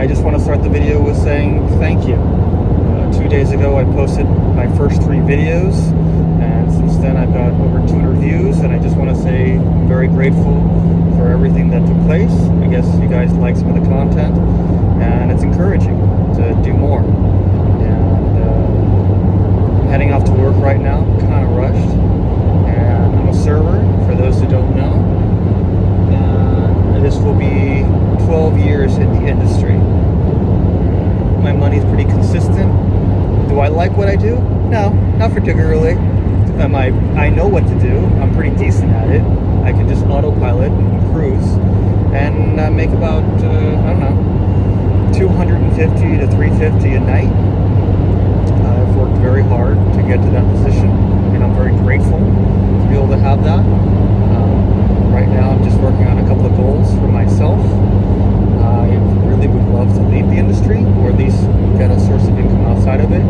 I just want to start the video with saying thank you. 2 days ago I posted my first 3 videos, and since then I've got over 200 views, and I just want to say I'm very grateful for everything that took place. I guess you guys like some of the content, and it's encouraging to do more. And I'm heading off to work right now, kind of rushed, and I'm a server, for those who don't know. This will be 12 years in the industry. My money's pretty consistent. Do I like what I do? No, not particularly. I know what to do. I'm pretty decent at it. I can just autopilot and cruise and make about, I don't know, 250 to 350 a night. I've worked very hard to get to that position, and I'm very grateful to be able to have that. Right now I'm just working on a couple of goals for myself. I really would love to leave the industry, or at least get a source of income outside of it,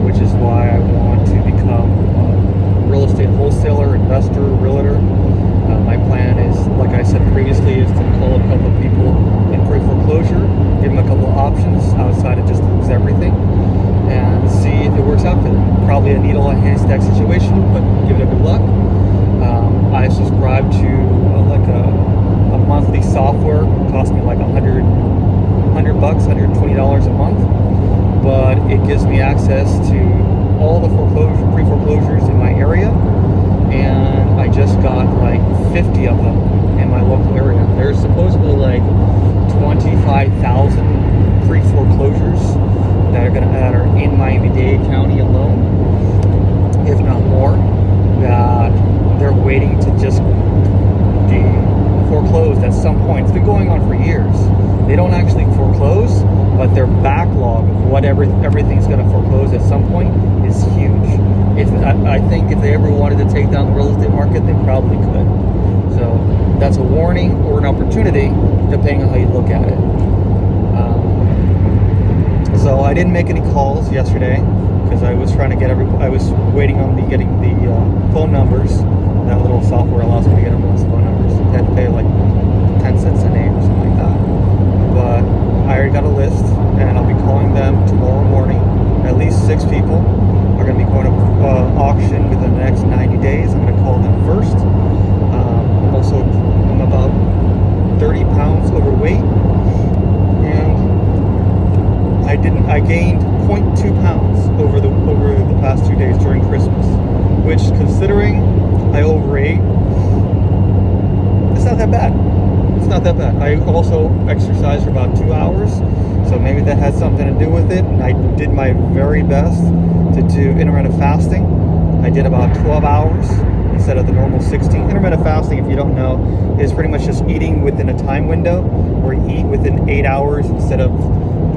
which is why I want to become a real estate wholesaler, investor, realtor. My plan is, like I said previously, is to call a couple of people in pre-foreclosure, give them a couple of options outside of just lose everything, and see if it works out for them. Probably a needle in a haystack situation, but give it a good luck. I subscribe to a monthly software. It costs me like $100, $120 a month, but it gives me access to all the pre-foreclosures in my area, and I just got like 50 of them in my local area. There's supposedly like 25,000 pre-foreclosures that are in Miami-Dade County alone, if not more, that they're waiting to just be foreclosed at some point. It's been going on for years. They don't actually foreclose, but their backlog of what everything's going to foreclose at some point is huge. I think if they ever wanted to take down the real estate market, they probably could. So that's a warning or an opportunity, depending on how you look at it. So I didn't make any calls yesterday because I was trying to get I was waiting on getting the phone numbers. That little software allows me to get everyone's phone numbers. I had to pay like 10 cents a name or something like that. But I already got a list, and I'll be calling them tomorrow morning. At least 6 people are going to be going to auction within the next 90 days. I'm going to call them first. I'm about 30 pounds overweight, and I gained 0.2 pounds over the past 2 days during Christmas, which, considering I overate, it's not that bad. It's not that bad. I also exercised for about 2 hours, so maybe that has something to do with it. And I did my very best to do intermittent fasting. I did about 12 hours instead of the normal 16. Intermittent fasting, if you don't know, is pretty much just eating within a time window, where you eat within 8 hours instead of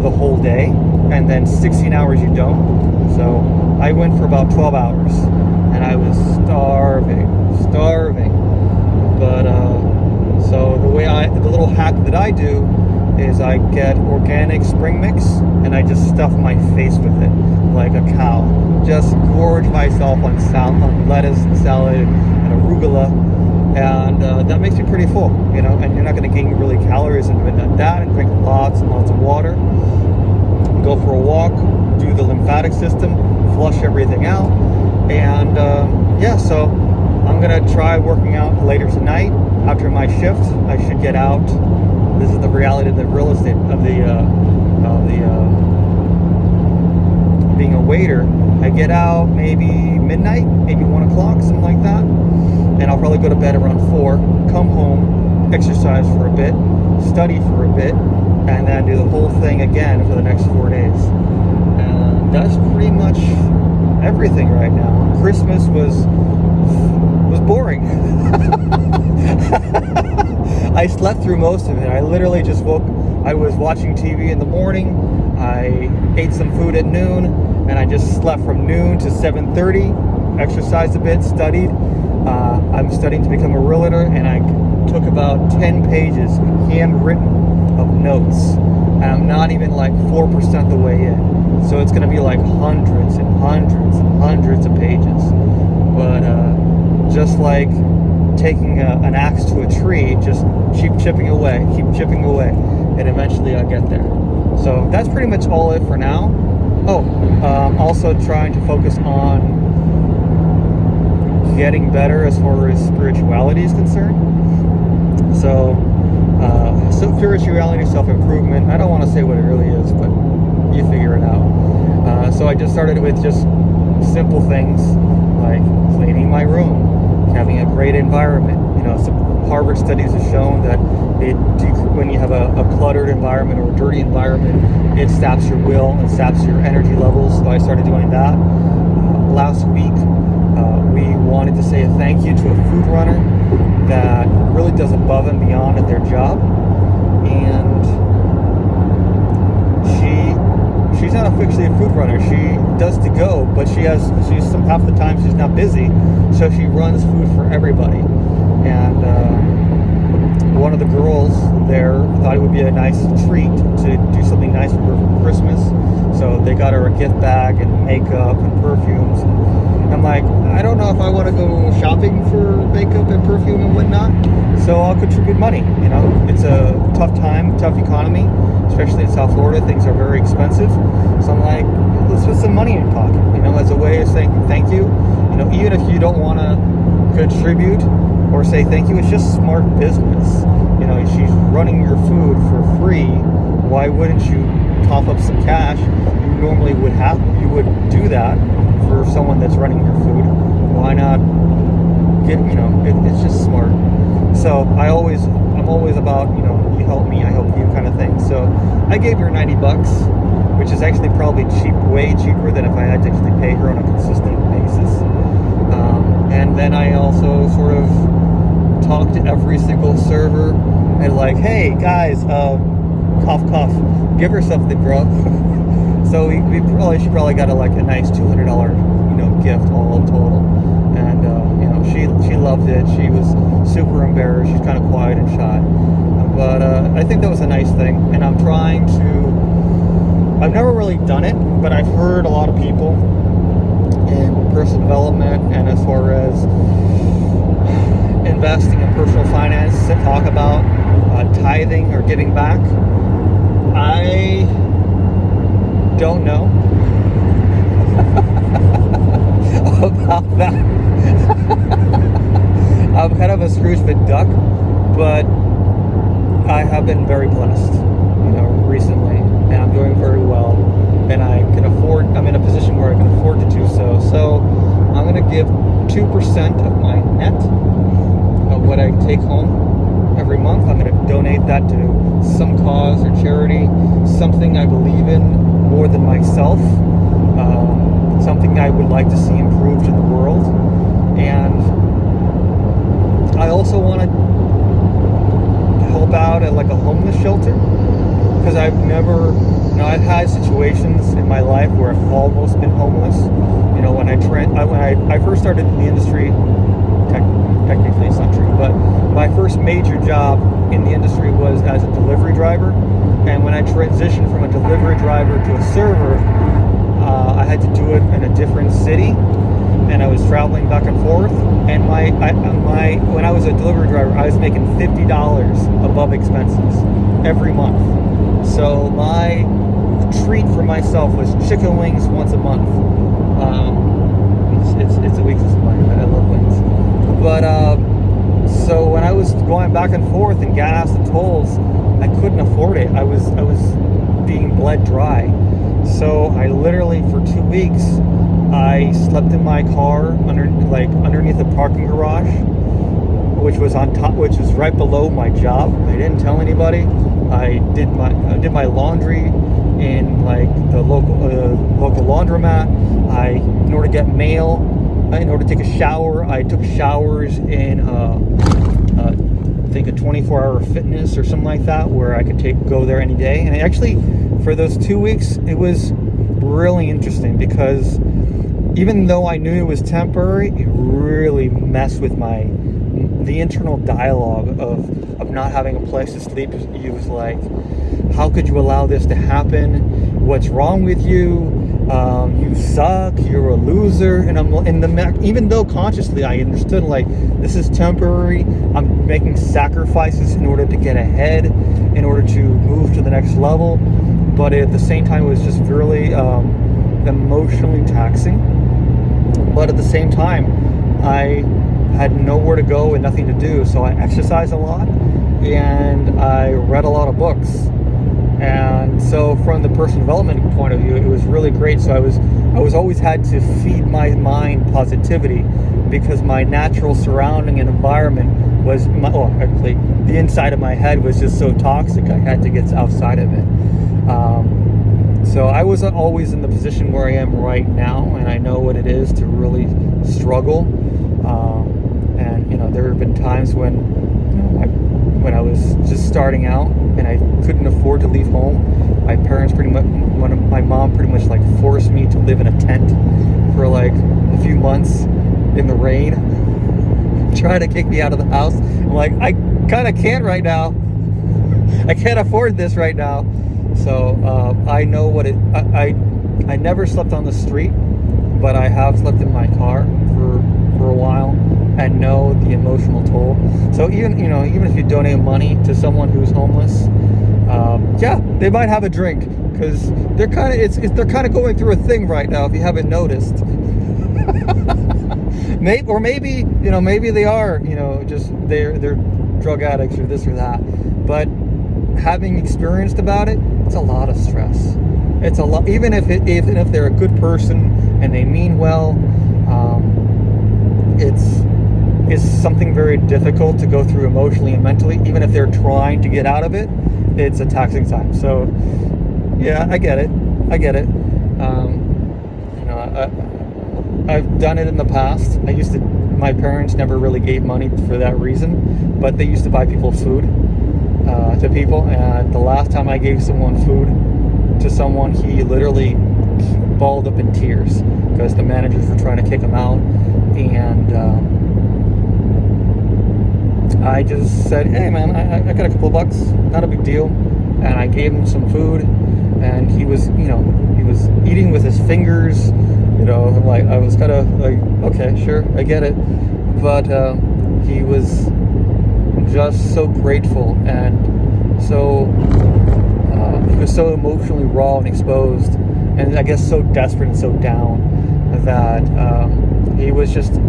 the whole day, and then 16 hours you don't. So I went for about 12 hours, and I was starving. But so the little hack that I do is I get organic spring mix, and I just stuff my face with it like a cow. Just gorge myself on lettuce and salad and arugula, and that makes me pretty full, you know. And you're not going to gain really calories into that, and drink lots and lots of water. Go for a walk, do the lymphatic system, flush everything out, and so I'm gonna try working out later tonight after my shift. I should get out. This is the reality of the real estate of being a waiter. I get out maybe midnight, maybe 1 o'clock, something like that, and I'll probably go to bed around 4. Come home, exercise for a bit, study for a bit, and then do the whole thing again for the next 4 days. And that's pretty much everything right now. Christmas was boring. I slept through most of it. I literally just I was watching TV in the morning, I ate some food at noon, and I just slept from noon to 7:30, exercised a bit, studied. I'm studying to become a realtor, and I took about 10 pages handwritten of notes, and I'm not even like 4% the way in. So it's going to be like hundreds and hundreds and hundreds of pages. But just like taking an axe to a tree, just keep chipping away, and eventually I'll get there. So that's pretty much all it for now. Also trying to focus on getting better as far as spirituality is concerned. So spirituality, self-improvement, I don't want to say what it really is, but you figure it out. So I just started with just simple things like cleaning my room, having a great environment. Harvard studies have shown that when you have a cluttered environment or a dirty environment, it saps your will and saps your energy levels. So I started doing that. Last week, we wanted to say a thank you to a food runner that really does above and beyond at their job. And she's not officially a food runner. She does to go, but half the time she's not busy, so she runs food for everybody. And one of the girls there thought it would be a nice treat to do something nice for her for Christmas, so they got her a gift bag and makeup and perfumes. I'm like, I don't know if I want to go shopping for makeup and perfume and whatnot, so I'll contribute money. It's a tough time, tough economy, especially in South Florida. Things are very expensive, so I'm like, let's put some money in your pocket, as a way of saying thank you. Even if you don't want to contribute or say thank you, it's just smart business. She's running your food for free. Why wouldn't you top up some cash? You normally you would do that for someone that's running your food. Why not it's just smart. So I'm always about, you help me, I help you kind of thing. So I gave her $90, which is actually probably way cheaper than if I had to actually pay her on a consistent basis. And then I also sort of talked to every single server and like, hey guys, cough, give her something, bro. So she probably got a nice $200, gift all in total. And she loved it. She was super embarrassed. She's kind of quiet and shy, but I think that was a nice thing. And I've never really done it, but I've heard a lot of people in personal development and as far as investing in personal finance to talk about tithing or giving back. I don't know about that. I'm kind of a Scrooge McDuck, but I have been very blessed, recently, and I'm doing very well, and I'm in a position where I can afford to do so. So I'm going to give 2% of my net of what I take home every month. I'm going to donate that to some cause or charity, something I believe in more than myself, something I would like to see improved in the world. And I also want to help out at a homeless shelter, because I've had situations in my life where I've almost been homeless. When I first started in the industry, technically it's not true, but my first major job in the industry was as a delivery driver. And when I transitioned from a delivery driver to a server, I had to do it in a different city, and I was traveling back and forth. And when I was a delivery driver, I was making $50 above expenses every month. So my treat for myself was chicken wings once a month. It's a weakness of mine. I love wings. But so when I was going back and forth in gas and tolls, I couldn't afford it. I was being bled dry. So I literally for 2 weeks I slept in my car underneath the parking garage, which was right below my job. I didn't tell anybody. I did my laundry in the local laundromat. In order to get mail, in order to take a shower, I took showers in I think a 24-hour fitness or something like that, where I could go there any day. And actually, for those 2 weeks, it was really interesting, because even though I knew it was temporary, it really messed with the internal dialogue of not having a place to sleep. It was like, how could you allow this to happen? What's wrong with you? You suck. You're a loser. And even though consciously I understood this is temporary, I'm making sacrifices in order to get ahead, in order to move to the next level. but at the same time, it was just really emotionally taxing. But at the same time, I had nowhere to go and nothing to do, so I exercised a lot and I read a lot of books. And so from the personal development point of view, it was really great. So I was always had to feed my mind positivity, because my natural surrounding and environment was actually the inside of my head was just so toxic. I had to get outside of it. So I wasn't always in the position where I am right now, and I know what it is to really struggle. And there have been times when when I was just starting out and I couldn't afford to leave home. My mom pretty much like forced me to live in a tent for like a few months in the rain, trying to kick me out of the house. I'm like, I kind of can't right now. I can't afford this right now. So I know what it. I never slept on the street, but I have slept in my car for a while, and know the emotional toll. So even if you donate money to someone who's homeless, yeah, they might have a drink, because they're kind of going through a thing right now. If you haven't noticed, maybe they are just they're drug addicts or this or that. But having experienced about it, it's a lot of stress. It's a lot, even if they're a good person and they mean well. It's something very difficult to go through emotionally and mentally. Even if they're trying to get out of it, it's a taxing time. So yeah, I get it. I've done it in the past. My parents never really gave money for that reason, but they used to buy people food, to people. And the last time I gave someone food to someone, he literally balled up in tears because the managers were trying to kick him out. And I just said, hey man, I got a couple of bucks, not a big deal. And I gave him some food, and he was eating with his fingers, like I was kind of like, okay, sure, I get it. But he was just so grateful, and so he was so emotionally raw and exposed, and I guess so desperate and so down that he was just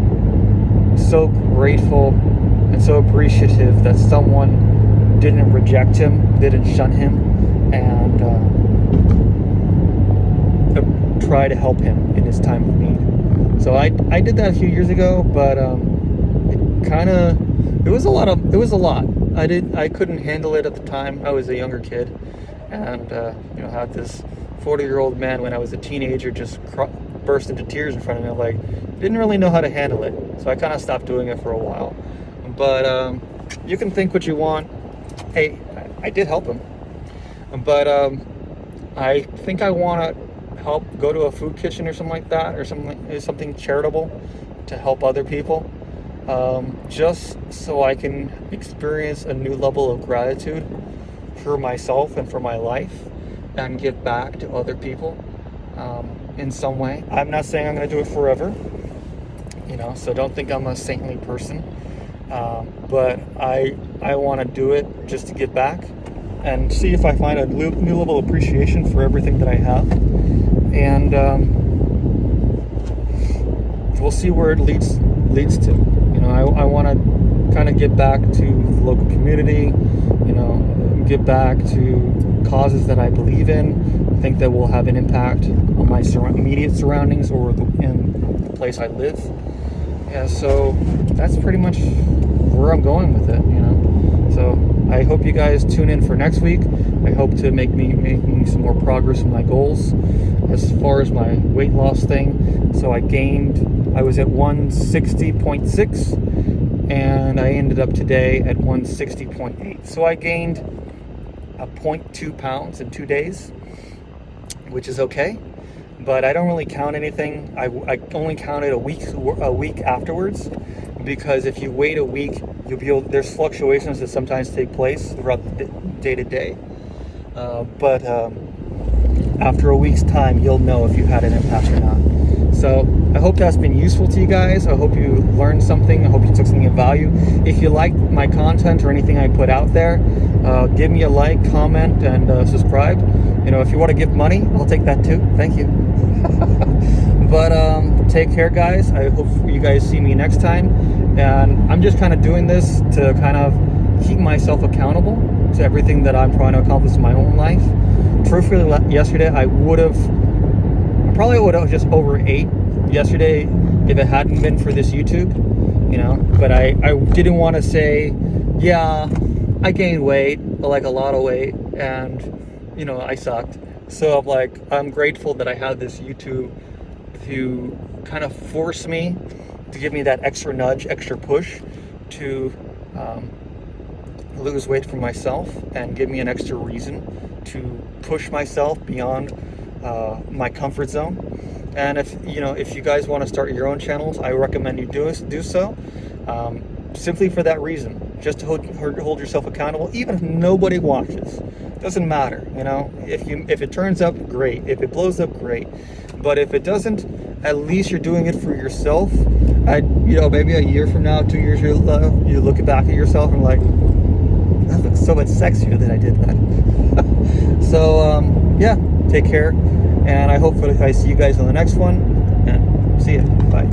so grateful and so appreciative that someone didn't reject him, didn't shun him, and try to help him in his time of need. So I did that a few years ago, but it was a lot. I couldn't handle it at the time. I was a younger kid, and had this 40-year-old man when I was a teenager just burst into tears in front of me. Like, didn't really know how to handle it, so I kind of stopped doing it for a while. But you can think what you want. Hey, I did help him, but I think I want to help go to a food kitchen or something like that, or something charitable to help other people, just so I can experience a new level of gratitude for myself and for my life, and give back to other people in some way. I'm not saying I'm going to do it forever, so don't think I'm a saintly person, but I want to do it just to give back and see if I find a new level of appreciation for everything that I have. And we'll see where it leads to. I want to kind of get back to the local community, get back to causes that I believe in. I think that will have an impact on my immediate surroundings or in the place I live. Yeah, so that's pretty much where I'm going with it, So I hope you guys tune in for next week. I hope to making some more progress in my goals as far as my weight loss thing. So I was at 160.6, and I ended up today at 160.8. So I gained 0.2 pounds in 2 days, which is okay. But I don't really count anything. I only counted a week afterwards, because if you wait a week, there's fluctuations that sometimes take place throughout the day to day. But after a week's time, you'll know if you had an impact or not. So I hope that's been useful to you guys. I hope you learned something. I hope you took something of value. If you like my content or anything I put out there, give me a like, comment, and subscribe. You know, if you want to give money, I'll take that too. Thank you. But take care, guys. I hope you guys see me next time. And I'm just kind of doing this to kind of keep myself accountable to everything that I'm trying to accomplish in my own life. Truthfully, yesterday I probably would have just overate yesterday if it hadn't been for this YouTube, you know. But I didn't want to say, yeah, I gained weight, like a lot of weight, and you know, I sucked. So I'm grateful that I had this YouTube to kind of force me, to give me that extra nudge, extra push to lose weight for myself, and give me an extra reason to push myself beyond my comfort zone. And if you guys want to start your own channels, I recommend you do so, simply for that reason, just to hold yourself accountable, even if nobody watches. Doesn't matter, you know. If it turns up, great. If it blows up, great. But if it doesn't, at least you're doing it for yourself. Maybe a year from now, 2 years, you look back at yourself and like, that looks so much sexier than I did that. So yeah, take care, and I hope I see you guys on the next one, and see ya. Bye.